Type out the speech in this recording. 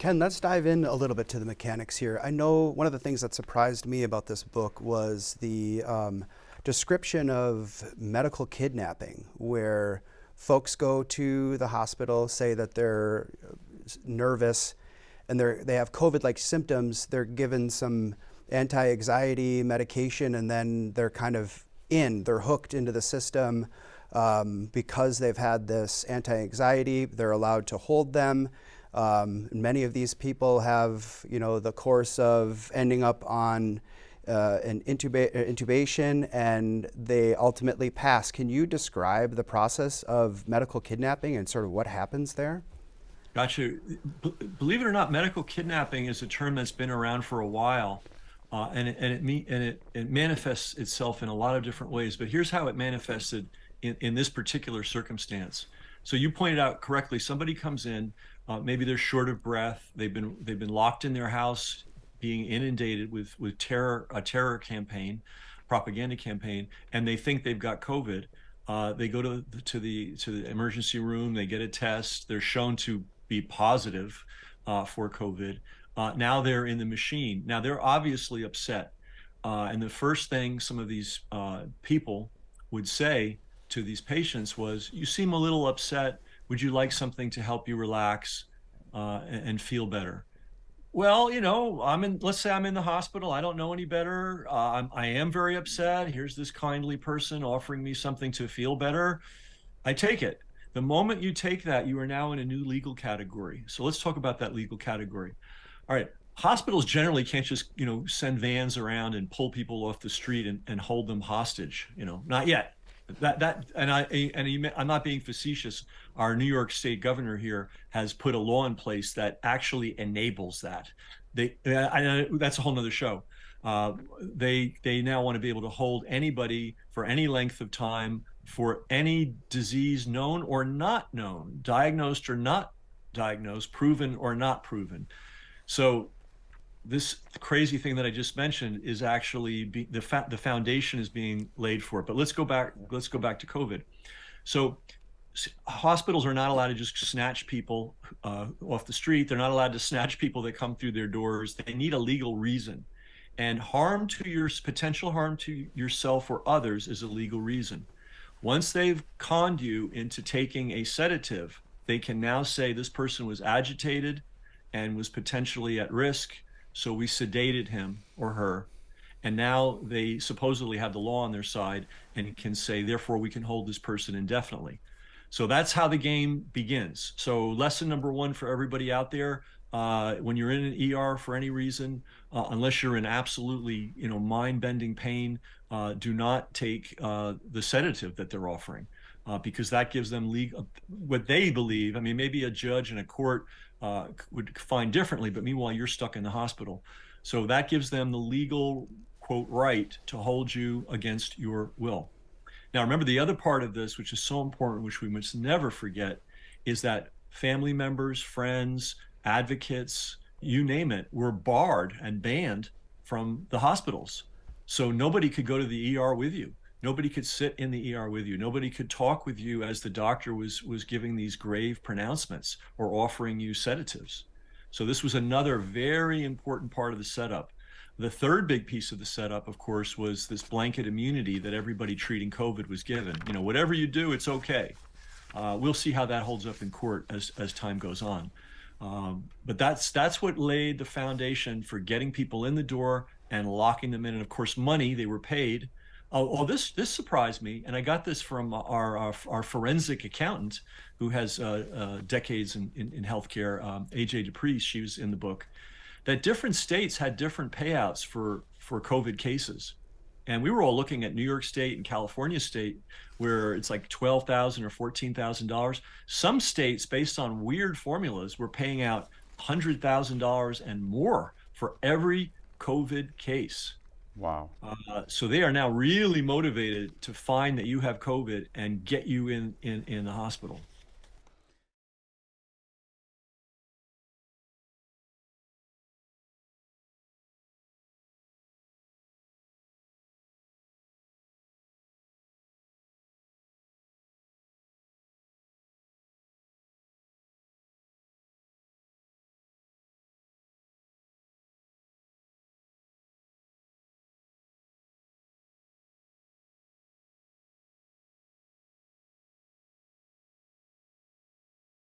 Ken, let's dive in a little bit to the mechanics here. I know one of the things that surprised me about this book was the description of medical kidnapping, where folks go to the hospital, say that they're nervous, and they have COVID-like symptoms. They're given some anti-anxiety medication, and then they're kind of they're hooked into the system because they've had this anti-anxiety. They're allowed to hold them. Many of these people have, the course of ending up on an intubation, and they ultimately pass. Can you describe the process of medical kidnapping and sort of what happens there? Gotcha. Believe it or not, medical kidnapping is a term that's been around for a while, and it manifests itself in a lot of different ways. But here's how it manifested in this particular circumstance. So you pointed out correctly, somebody comes in, maybe they're short of breath, they've been locked in their house, being inundated with a terror campaign, propaganda campaign, and they think they've got COVID. They go to the emergency room, they get a test, they're shown to be positive for COVID. Now they're in the machine. Now they're obviously upset. And the first thing some of these people would say to these patients was, "You seem a little upset. Would you like something to help you relax and feel better?" Well, let's say I'm in the hospital. I don't know any better. I am very upset. Here's this kindly person offering me something to feel better. I take it. The moment you take that, you are now in a new legal category. So let's talk about that legal category. All right. Hospitals generally can't just, send vans around and pull people off the street and hold them hostage, not yet. I'm not being facetious. Our New York State governor here has put a law in place that actually enables that. That's a whole nother show. They now want to be able to hold anybody for any length of time for any disease known or not known, diagnosed or not diagnosed, proven or not proven. So this crazy thing that I just mentioned is actually the foundation is being laid for it. But let's go back. Let's go back to COVID. So hospitals are not allowed to just snatch people off the street. They're not allowed to snatch people that come through their doors. They need a legal reason, and potential harm to yourself or others is a legal reason. Once they've conned you into taking a sedative, they can now say this person was agitated and was potentially at risk, so we sedated him or her. And now they supposedly have the law on their side and can say, therefore, we can hold this person indefinitely. So that's how the game begins. So lesson number one for everybody out there, when you're in an ER for any reason, unless you're in absolutely, mind-bending pain, do not take the sedative that they're offering, because that gives them what they believe. I mean, maybe a judge in a court would find differently, but meanwhile, you're stuck in the hospital. So that gives them the legal, quote, right to hold you against your will. Now, remember the other part of this, which is so important, which we must never forget, is that family members, friends, advocates, you name it, were barred and banned from the hospitals. So nobody could go to the ER with you. Nobody could sit in the ER with you. Nobody could talk with you as the doctor was giving these grave pronouncements or offering you sedatives. So this was another very important part of the setup. The third big piece of the setup, of course, was this blanket immunity that everybody treating COVID was given. Whatever you do, it's okay. We'll see how that holds up in court as time goes on. But that's what laid the foundation for getting people in the door and locking them in. And of course, money, they were paid. This surprised me, and I got this from our forensic accountant, who has decades in healthcare, AJ Dupree. She was in the book. That different states had different payouts for COVID cases, and we were all looking at New York State and California State, where it's like $12,000 or $14,000. Some states, based on weird formulas, were paying out $100,000 and more for every COVID case. Wow. So they are now really motivated to find that you have COVID and get you in the hospital.